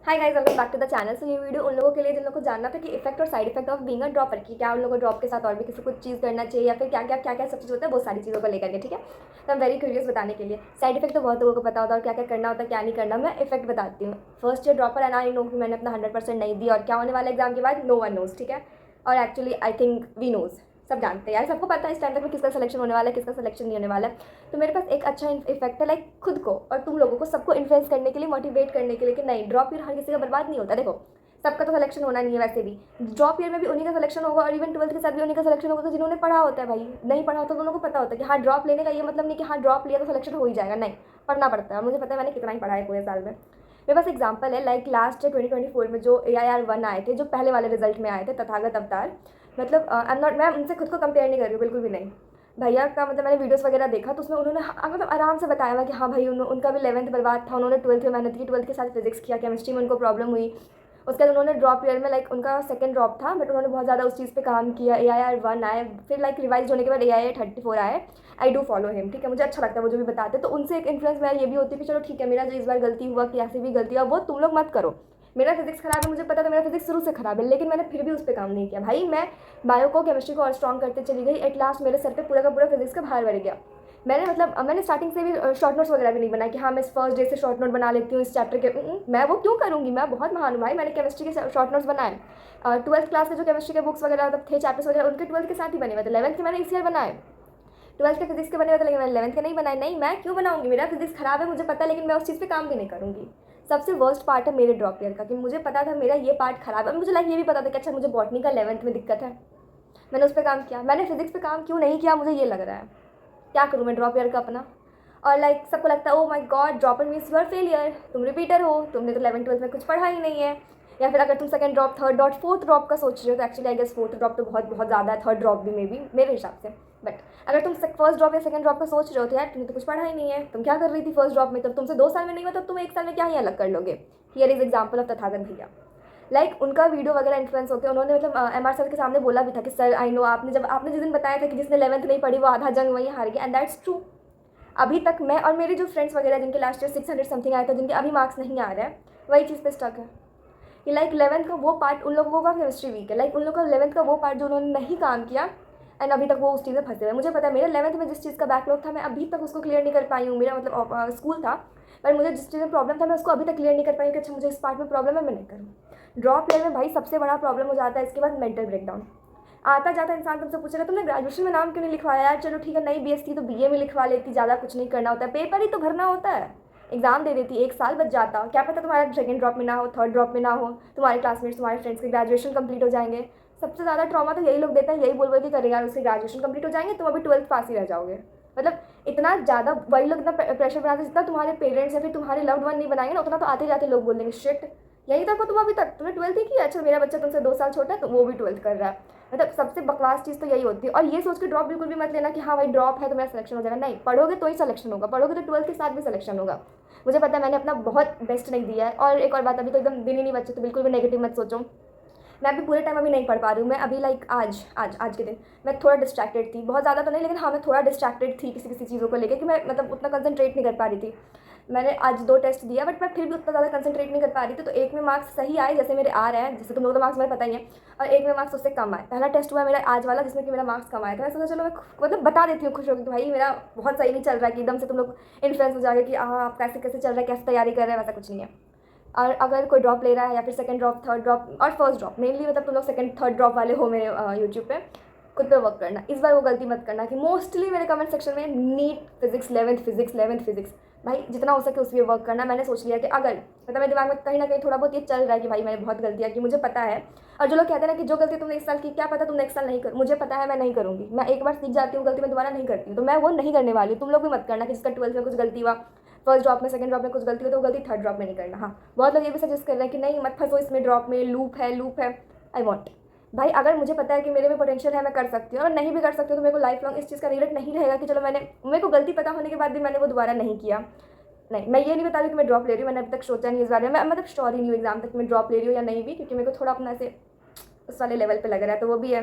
Hi guys, welcome back to the channel. So ये video उन लोगों के लिए जिन लोगों को जानना था कि इफेक्ट और side effect of being a dropper की क्या उन लोगों को ड्रॉप के साथ और भी किसी कुछ चीज़ करना चाहिए या फिर क्या सब चीज़ होता है, बहुत सारी चीज़ों को लेकर के। ठीक है, तो आई एम वेरी क्यूरियस बताने के लिए। साइड इफेक्ट तो बहुत लोगों को पता होता है और क्या क्या करना होता है क्या नहीं करना। मैं इफेक्ट बताती हूँ। First year dropper and I know कि मैंने अपना 100% नहीं दिया और क्या होने वाला एग्जाम के बाद नो वन नोज। ठीक है, और actually I think we knows, सब जानते हैं यार, सबको पता है इस टाइम तक में किसका सिलेक्शन होने वाला है किसका सिलेक्शन नहीं होने वाला है। तो मेरे पास एक अच्छा इफेक्ट है, लाइक खुद को और तुम लोगों को सबको इन्फ्लुएंस करने के लिए, मोटिवेट करने के लिए कि नहीं, ड्रॉप ईयर हर किसी का बर्बाद नहीं होता। देखो, सबका तो सिलेक्शन होना नहीं है, वैसे भी ड्रॉप ईयर में भी उन्हीं का सिलेक्शन होगा और इवन 12th के साथ भी उन्हीं का सिलेक्शन होगा तो जिन्होंने पढ़ा होता है। भाई नहीं पढ़ा होता तो उन लोगों को पता होता है कि हाँ, ड्रॉप लेने का ये मतलब नहीं कि हाँ ड्रॉप लिया तो सिलेक्शन हो ही जाएगा। नहीं, पढ़ना पड़ता है। मुझे पता है मैंने कितना ही पढ़ा है पूरे साल में। मेरे पास एग्जाम्पल है, लाइक लास्ट 2024 में जो AIR-1 आए थे, जो पहले वाले रिजल्ट में आए थे, तथागत अवतार। मतलब आई एम नॉट, मैं उनसे खुद को कंपेयर नहीं कर रही हूँ, बिल्कुल भी नहीं। भैया का मतलब मैंने वीडियोस वगैरह देखा तो उसमें उन्होंने मतलब आराम से बताया हुआ कि हाँ भाई उनका भी 11th बर्बाद था, उन्होंने 12th में मेहनत की, 12th के साथ फिजिक्स किया, केमिस्ट्री में उनको प्रॉब्लम हुई। उसके बाद उन्होंने ड्रॉप ईयर में, लाइक उनका सेकंड ड्रॉप था बट उन्होंने बहुत ज़्यादा उस चीज़ पे काम किया। AIR-1 आए, फिर लाइक रिवाइज होने के बाद AIR-34 आए। आई डू फॉलो हिम, ठीक है, मुझे अच्छा लगता है वो जो भी बताते हैं। तो उनसे एक इन्फ्लुएंस मेरा ये भी होती है कि चलो ठीक है, मेरा जो इस बार गलती हुआ कि ऐसी भी गलती हुआ वो तुम लोग मत करो। मेरा फिजिक्स खराब है, मुझे पता था मेरा फिजिक्स शुरू से खराब है, लेकिन मैंने फिर भी उस पर काम नहीं किया। भाई मैं बायो को, केमिस्ट्री को और स्ट्रॉन्ग करते चली गई। एट लास्ट मेरे सर पे पूरा का पूरा फिजिक्स का भार बढ़ गया। मैंने मतलब मैंने स्टार्टिंग से भी शॉर्ट नोट्स वगैरह भी नहीं बनाया कि हाँ मैं फर्स्ट डे से शॉर्ट नोट बना लेती हूँ इस चैप्टर के। मैं वो क्यों करूँगी, मैं बहुत महान हूँ भाई। मैंने केमिस्ट्री के शॉर्ट नोट्स बनाए। 12th क्लास के जो केमिस्ट्री के बुक्स वगैरह थे, चैप्टर्स वगैरह, उनके 12th के साथ ही बने हुए थे। 11th के मैंने इस ईयर बनाए। 12th के फिजिक्स के बने हुए थे लेकिन मैंने 11th के नहीं बनाए। नहीं, मैं क्यों बनाऊंगी, मेरा फिजिक्स खराब है मुझे पता है, लेकिन मैं उस चीज़ पे काम भी नहीं करूँगी। सबसे वर्स्ट पार्ट है मेरे ड्रॉप ईयर का कि मुझे पता था मेरा ये पार्ट खराब है। मुझे लाइक ये भी पता था कि अच्छा मुझे बॉटनी का 11th में दिक्कत है, मैंने उस पर काम किया। मैंने फिजिक्स पे काम क्यों नहीं किया, मुझे ये लग रहा है। क्या करूँ मैं ड्रॉप ईयर का अपना। और लाइक सबको लगता है oh my god, dropper means you are failure, तुम रिपीटर हो, तुमने तो 11th 12th में कुछ पढ़ा ही नहीं है। या फिर अगर तुम second drop, third drop, fourth drop का सोच रहे हो तो actually I guess fourth drop तो बहुत बहुत ज़्यादा है, थर्ड ड्रॉप भी मे बी मेरे हिसाब से। बट अगर तुम फर्स्ट ड्रॉप या सेकंड ड्रॉप का सोच रहे हो तो यार तुमने तो कुछ पढ़ा ही नहीं है, तुम क्या कर रही थी फर्स्ट ड्रॉप में, तब तुमसे 2 साल में नहीं हुआ, तब तुम 1 साल में क्या ही अलग कर लोगे। Here is example of Tathagat भैया। लाइक उनका वीडियो वगैरह इन्फ्लुएंस होते हैं। उन्होंने मतलब MR सर के सामने बोला भी था कि सर आई नो, आपने जिस दिन बताया था कि जिसने 11th नहीं पढ़ी वो आधा जंग वहीं हार गया, एंड दैट्स ट्रू। अभी तक मैं और मेरे जो फ्रेंड्स वगैरह जिनके लास्ट ईयर 600 समथिंग आया था, जिनके अभी मार्क्स नहीं आ रहा है, वही चीज़ पे स्टक है कि लाइक 11th का वो पार्ट उन लोगों का केमिस्ट्री वीक है। लाइक उन लोगों का 11th का वो पार्ट जो उन्होंने नहीं काम किया, एंड अभी तक वो उस चीज़ में फंसे हुए। मुझे पता है मेरा 11th में जिस चीज़ का बैकलॉग था मैं अभी तक उसको क्लियर नहीं कर पाई हूँ। मेरा मतलब स्कूल था, पर मुझे जिस चीज़ में प्रॉब्लम था मैं उसको अभी तक क्लियर नहीं कर पाई हूँ कि अच्छा मुझे इस पार्ट में प्रॉब्लम है, मैं नहीं करूँ। ड्रॉप ईयर में भाई सबसे बड़ा प्रॉब्लम हो जाता है इसके बाद मेंटल ब्रेकडाउन। आता जाता इंसान तुमसे पूछेगा तुमने ग्रेजुएशन में नाम क्यों नहीं लिखवाया यार, चलो ठीक है नहीं BS थी तो BA में लिखवा लेती, ज़्यादा कुछ नहीं करना होता है, पेपर ही तो भरना होता है, एग्जाम दे देती, 1 साल बच जाता। क्या पता तुम्हारा सेकंड ड्रॉप में ना हो, थर्ड ड्रॉप में ना हो, तुम्हारे क्लासमेट्स तुम्हारे फ्रेंड्स के ग्रेजुएशन कंप्लीट हो जाएंगे। सबसे ज़्यादा ट्रॉमा तो यही लोग देते हैं, यही बोल बोल के करेगा यार उसके ग्रेजुएशन कंप्लीट हो जाएंगे, तुम अभी 12th पास ही रह जाओगे। मतलब इतना ज़्यादा वही लोग इतना प्रेशर बनाते, जितना तुम्हारे पेरेंट्स या फिर तुम्हारे लव्ड वन नहीं बनाएंगे ना, उतना तो आते जाते लोग बोल देंगे शिट, यही तक हो तुम अभी तक, तुमने 12th ही किया, अच्छा मेरा बच्चा तुमसे 2 साल छोटा है तो वो भी 12th कर रहा है। मतलब सबसे बकवास चीज़ तो यही होती है। और ये सोच के ड्रॉप बिल्कुल भी मत लेना कि हाँ भाई ड्रॉप है तो मेरा सिलेक्शन हो जाएगा। नहीं, पढ़ोगे तो ही सिलेक्शन होगा, पढ़ोगे तो 12th के साथ भी सिलेक्शन होगा। मुझे पता है मैंने अपना बहुत बेस्ट नहीं दिया है। और एक और बात, अभी तो एकदम दिन ही नहीं बचे तो बिल्कुल भी नेगेटिव मत सोचो। मैं अभी पूरे टाइम अभी नहीं पढ़ पा रही हूँ। मैं अभी लाइक आज के दिन मैं थोड़ा डिस्ट्रैक्टेड थी, बहुत ज़्यादा तो नहीं लेकिन हाँ मैं थोड़ा डिस्ट्रैक्टेड थी किसी किसी चीज़ों को लेकर कि मैं मतलब उतना कंसंट्रेट नहीं कर पा रही थी। मैंने आज 2 टेस्ट दिया बट मैं फिर भी उतना ज़्यादा कंसंट्रेट नहीं कर पा रही थी। तो एक में मार्क्स सही आए जैसे मेरे आ रहे हैं, जैसे तुम लोगों को मार्क्स मेरे पता ही है, और एक में मार्क्स उससे कम आए। पहला टेस्ट हुआ मेरा आज वाला जिसमें कि मेरा मार्क्स कम आया था। मैं सोचा चलो मैं मतलब बता देती हूँ खुश होगी कि भाई मेरा बहुत सही नहीं चल रहा है कि एकदम से तुम लोग इन्फ्लुएंस हो जाएगा कि हाँ आप कैसे कैसे चल रहा है, कैसे तैयारी कर रहे हैं, वैसा कुछ नहीं है। और अगर कोई ड्रॉप ले रहा है या फिर सेकंड ड्रॉप, थर्ड ड्रॉप और फर्स्ट ड्रॉप, मेनली मतलब तुम लोग सेकंड थर्ड ड्रॉप वाले हो मेरे यूट्यूब पे, खुद पे वर्क करना। इस बार वो गलती मत करना कि मोस्टली मेरे कमेंट सेक्शन में नीट फिजिक्स 11th फिजिक्स। भाई जितना हो सके उस पर वर्क करना। मैंने सोच लिया कि अगर मतलब मेरे दिमाग में कहीं ना कहीं थोड़ा बहुत ये चल रहा है कि भाई मैंने बहुत गलतियाँ की, मुझे पता है। और जो लोग कहते हैं ना कि जो गलती तुमने इस साल की क्या पता तुम नेक्स्ट साल नहीं कर, मुझे पता है मैं नहीं करूँगी। मैं एक बार सीख जाती हूँ गलती, मैं दोबारा नहीं करती हूँ, तो मैं वो नहीं करने वाली। तुम लोग भी मत करना कि जिसका 12th में कुछ गलती हुआ, फर्स्ट ड्रॉप में, सेकंड ड्रॉप में कुछ गलती हो तो वो गलती थर्ड ड्रॉप में नहीं करना। हाँ, बहुत लोग ये भी सजेस्ट कर रहे हैं कि नहीं मत फंसो इसमें, ड्रॉप में लूप है। आई वॉन्ट भाई, अगर मुझे पता है कि मेरे में पोटेंशियल है मैं कर सकती हूँ, और नहीं भी कर सकती हूँ तो मेरे को लाइफ लॉन्ग इस चीज़ का रिग्रेट नहीं रहेगा कि चलो मेरे को गलती पता होने के बाद भी मैंने वो दोबारा नहीं किया। नहीं, मैं ये नहीं बता रही कि मैं ड्रॉप ले रही हूँ, मैंने अभी तक सोचा नहीं इस बारे में। मैं मतलब श्योर ही नहीं हूँ एग्जाम तक मैं ड्रॉप ले रही हूँ या नहीं भी, क्योंकि मेरे को थोड़ा अपना ऐसे उस वाले लेवल पे लग रहा है, तो वो भी है।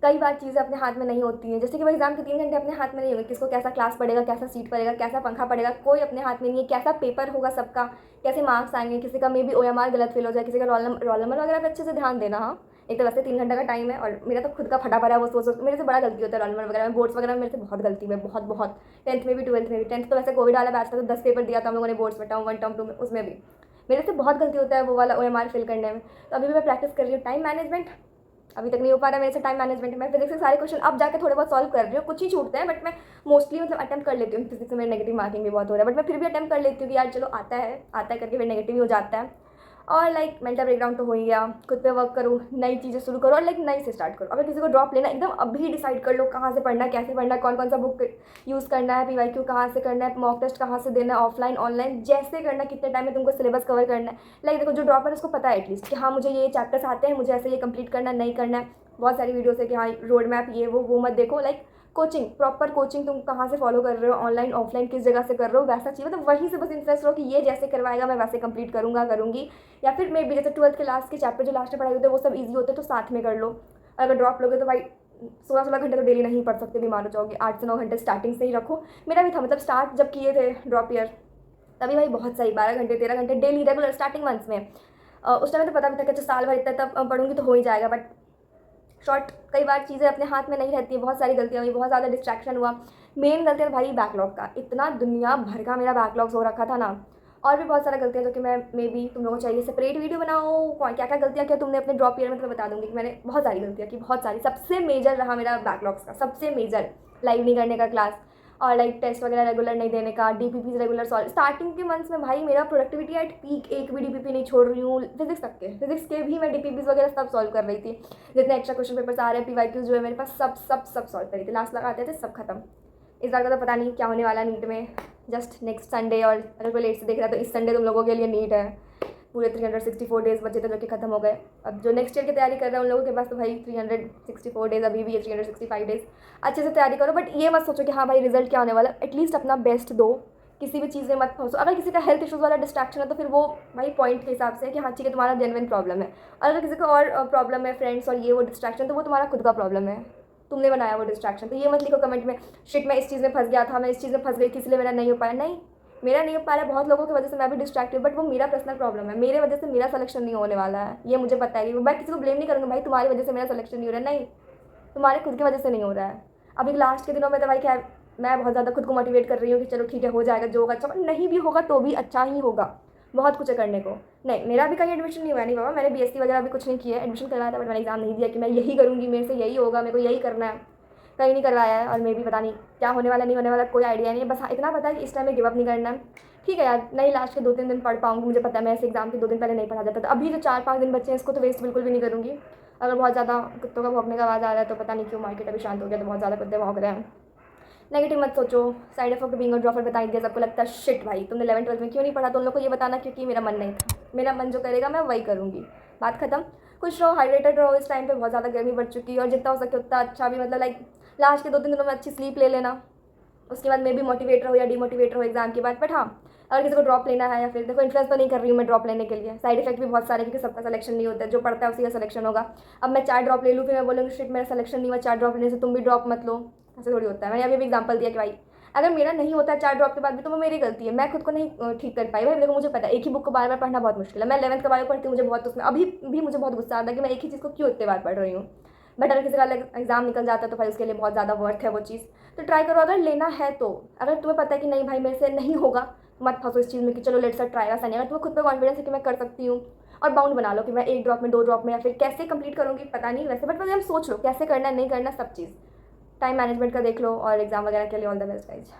कई बार चीज़ें अपने हाथ में नहीं होती हैं, जैसे कि वो एग्ज़ाम के 3 घंटे अपने हाथ में नहीं होंगे, किसको कैसा क्लास पड़ेगा, कैसा सीट पड़ेगा, कैसा पंखा पड़ेगा, कोई अपने हाथ में नहीं है, कैसा पेपर होगा सबका, कैसे मार्क्स आएंगे, किसी का मे बी OMR गलत फिल हो जाए, किसी का रोल नंबर वगैरह पे अच्छे से ध्यान देना। हाँ, एक तो वैसे 3 घंटे का टाइम है और मेरा तो खुद का फटा पड़ा है, वो सोच मेरे से बड़ा गलती होता है रोल नंबर वगैरह में, बोर्ड्स वगैरह में मेरे से बहुत गलती है, बहुत बहुत 10th में भी 12th में भी। 10th तो वैसे कोविड वाला बैच था, तो 10 पेपर दिया था हम लोगों ने बोर्ड्स में, टर्म 1 टर्म 2 में, उसमें भी मेरे से बहुत गलती होता है वो वाला OMR फिल करने में। तो अभी भी मैं प्रैक्टिस कर रही हूँ। टाइम मैनेजमेंट अभी तक नहीं हो पा रहा है मेरे से। टाइम मैनेजमेंट मैं फिजिक्स के सारे क्वेश्चन अब जाके थोड़े बहुत सॉल्व कर रही हूँ, कुछ ही छूटते हैं, बट मैं मोस्टली मतलब अटेम्प्ट कर लेती हूँ। फिजिक्स में नेगेटिव मार्किंग भी बहुत हो रहा है, बट मैं फिर भी अटेम्प्ट कर लेती हूँ कि यार चलो आता है करके फिर नेगेटिव ही हो जाता है। और लाइक मेंटल ब्रेकडाउन तो हो ही गया, खुद पे वर्क करो, नई चीज़ें शुरू करो और लाइक नई से स्टार्ट करो। अगर किसी को ड्रॉप लेना एकदम अभी डिसाइड कर लो कहाँ से पढ़ना है, कैसे पढ़ना है, कौन कौन सा बुक यूज़ करना है, PYQ कहाँ से करना है, मॉक टेस्ट कहाँ से देना है, ऑफलाइन ऑनलाइन जैसे करना है, कितने टाइम में तुमको सिलेबस कवर करना है। लाइक देखो जो ड्रॉपर है उसको पता है एटलीस्ट कि हाँ मुझे ये चैप्टर्स आते हैं, मुझे ऐसे ये कंप्लीट करना नहीं करना है। बहुत सारी वीडियोस है कि हाँ रोड मैप ये वो मत देखो। लाइक कोचिंग, प्रॉपर कोचिंग तुम कहाँ से फॉलो कर रहे हो, ऑनलाइन ऑफलाइन किस जगह से कर रहे हो, वैसा चाहिए। मतलब वहीं से बस इंटरेस्ट रहो कि ये जैसे करवाएगा मैं वैसे कंप्लीट करूँगी। या फिर मे बी जैसे 12th के लास्ट के चैप्टर जो लास्ट में पढ़ाई होते हैं वो सब ईजी होते हैं तो साथ में कर लो। अगर ड्रॉप लोगे तो भाई 16 घंटे तो डेली नहीं पढ़ सकते, बीमार हो जाओगे। 8 से 9 घंटे स्टार्टिंग से ही रखो। मेरा भी था, मतलब स्टार्ट जब किए थे ड्रॉप ईयर तभी भाई बहुत सही 12 घंटे 13 घंटे डेली रेगुलर स्टार्टिंग मंथ्स में। उस टाइम तो पता भी था कि अच्छा साल भर इतना तब पढ़ूंगी तो हो ही जाएगा, बट शॉर्ट कई बार चीज़ें अपने हाथ में नहीं रहती है। बहुत सारी गलतियाँ हुई, बहुत ज़्यादा डिस्ट्रैक्शन हुआ। मेन गलतियाँ भाई बैकलॉग का, इतना दुनिया भर का मेरा बैकलॉग्स हो रखा था ना। और भी बहुत सारा गलतियाँ जो कि मैं मे बी तुम लोगों को चाहिए सेपरेट वीडियो बनाओ, क्या क्या गलतियाँ किया तुमने अपने ड्रॉप ईयर में, तो मैं बता दूंगी कि मैंने बहुत सारी गलतियाँ की, बहुत सारी। सबसे मेजर रहा मेरा बैकलॉग्स का, सबसे मेजर लाइव नहीं करने का क्लास, और लाइक टेस्ट वगैरह रेगुलर नहीं देने का, DPPs रेगुलर सॉल्व। स्टार्टिंग के मंथ्स में भाई मेरा प्रोडक्टिविटी एट पीक, एक भी DPP नहीं छोड़ रही हूँ। फिजिक्स के भी मैं DPPs वगैरह सब सॉल्व कर रही थी। जितने एक्स्ट्रा क्वेश्चन पेपर्स आ रहे हैं, PYQs जो है मेरे पास सब सॉल्व कर रही थी। लास्ट लगाते थे सब खत्म। इस बार का तो पता नहीं क्या होने वाला नीट में, जस्ट नेक्स्ट संडे। और अगर कोई लेट से देख रहा है तो इस संडे तुम लोगों के लिए नीट है। पूरे 364 डेज़ बचे थे जो कि खत्म हो गए। अब जो नेक्स्ट ईयर की तैयारी कर रहे हैं उन लोगों के पास तो भाई 364 डेज़ अभी भी है, 365 डेज़। अच्छे से तैयारी करो, बट ये मत सोचो कि हाँ भाई रिजल्ट क्या होने वाला। एटलीस्ट अपना बेस्ट दो, किसी भी चीज़ में मत फंसो। अगर किसी का हेल्थ इश्यूज़ वाला डिस्ट्रैक्शन है तो फिर वो भाई पॉइंट के हिसाब से है कि हाँ ठीक है तुम्हारा जेन्युइन प्रॉब्लम है। और अगर किसी का और प्रॉब्लम है, फ्रेंड्स और ये वो डिस्ट्रैक्शन, तो वो तुम्हारा खुद का प्रॉब्लम है, तुमने बनाया वो डिस्ट्रैक्शन। तो ये मत लिखो कमेंट में शिट मैं इस चीज़ में फंस गया था, मैं इस चीज़ में फंस गई थी इसलिए मेरा नहीं हो पाया। नहीं, मेरा नहीं हो पा रहा है, बहुत लोगों की वजह से मैं भी डिस्ट्रैक्टेड, बट वो मेरा पर्सनल प्रॉब्लम है। मेरे वजह से मेरा सिलेक्शन नहीं होने वाला है, ये मुझे पता है। मैं किसी को ब्लेम नहीं करूँगी भाई तुम्हारी वजह से मेरा सिलेक्शन नहीं हो रहा है, नहीं, तुम्हारे खुद की वजह से नहीं हो रहा है। अभी लास्ट के दिनों में तो भाई क्या मैं बहुत ज़्यादा खुद को मोटिवेट कर रही हूँ कि चलो ठीक है हो जाएगा, जो होगा अच्छा, नहीं भी होगा तो भी अच्छा ही होगा। बहुत कुछ है करने को। नहीं, मेरा भी कहीं एडमिशन नहीं हुआ, नहीं बाबा, मैंने BSc वगैरह भी कुछ नहीं किया है। एडमिशन करवाया था बट मैंने एग्जाम नहीं दिया कि मैं यही करूँगी, मेरे से यही होगा, मेरे को यही करना है। कहीं नहीं करवाया है, और मे भी पता नहीं क्या होने वाला नहीं होने वाला, कोई आइडिया नहीं है। बस हाँ इतना पता है कि इस टाइम में गिव अप नहीं करना है। ठीक है यार, नहीं लास्ट के 2-3 दिन पढ़ पाऊँगी, मुझे पता है। मैं ऐसे एग्जाम के 2 दिन पहले नहीं पढ़ा जाता था। अभी जो 4-5 दिन बच्चे हैं इसको तो वेस्ट बिल्कुल भी नहीं करूँगी। अगर बहुत ज़्यादा कुत्तों का भौंकने का आवाज़ आ रहा है तो पता नहीं क्यों, मार्केट अभी शांत हो गया तो बहुत ज़्यादा कुत्ते भौंक रहे हैं। नेगेटिव मत सोचो। Side effect being a dropper बता दिया, सबको लगता है शिट भाई तुमने 11th-12th में क्यों नहीं पढ़ा, तो उन लोग को ये बताना क्योंकि मेरा मन नहीं था। मेरा मन जो करेगा मैं वही करूँगी, बात खत्म। खुश रहो, हाइड्रेटेड रहो। इस टाइम पे बहुत ज़्यादा गर्मी बढ़ चुकी है, और जितना हो सके उतना अच्छा भी, मतलब लाइक लास्ट के 2-3 दिनों में अच्छी स्लीप ले लेना। उसके बाद मे भी मोटिवेट रहो या डिमोटिवेट रहो एग्जाम के बाद। बट हाँ, अगर किसी को ड्रॉप लेना है, या फिर देखो इन्फ्लुएंस तो नहीं कर रही हूँ मैं ड्रॉप लेने के लिए, साइड इफेक्ट भी बहुत सारे क्योंकि सबका सिलेक्शन नहीं होता है। जो पढ़ता है उसी का सिलेक्शन होगा। अब मैं 4 ड्रॉप ले लूँ फिर मैं बोलूँगी शिट मेरा सिलेक्शन नहीं हुआ 4 ड्रॉप लेने से, तुम भी ड्रॉप मत लो, ऐसे थोड़ी होता है। मैंने अभी भी एग्जाम्पल दिया कि भाई अगर मेरा नहीं होता है 4 ड्रॉप के बाद भी तो वो मेरी गलती है, मैं खुद को नहीं ठीक कर पाई। भाई देखो मुझे पता है एक ही बुक को बार बार पढ़ना बहुत मुश्किल है। मैं 11th का बायो पढ़ती हूँ, मुझे बहुत उसमें अभी भी मुझे बहुत गुस्सा आता है कि मैं एक ही चीज़ को क्यों इतने बार पढ़ रही हूँ। बट अगर किसी का एग्जाम निकल जाता है तो भाई उसके लिए बहुत ज़्यादा वर्थ है वो चीज़। तो ट्राई करो अगर लेना है तो। अगर तुम्हें पता है कि नहीं भाई मेरे से नहीं होगा, तो मत फंसो इस चीज़ में कि चलो लेट्स ट्राई ऐसा नहीं। अगर तुम्हें खुद पे कॉन्फिडेंस है कि मैं कर सकती हूँ, और बाउंड बना लो कि मैं 1 ड्रॉप में 2 ड्रॉप में या फिर कैसे कंप्लीट करूँगी पता नहीं वैसे, बट हम सोच लो कैसे करना है नहीं करना सब चीज़। टाइम मैनेजमेंट का देख लो, और एग्जाम वगैरह के लिए ऑल द बेस्ट गाइज।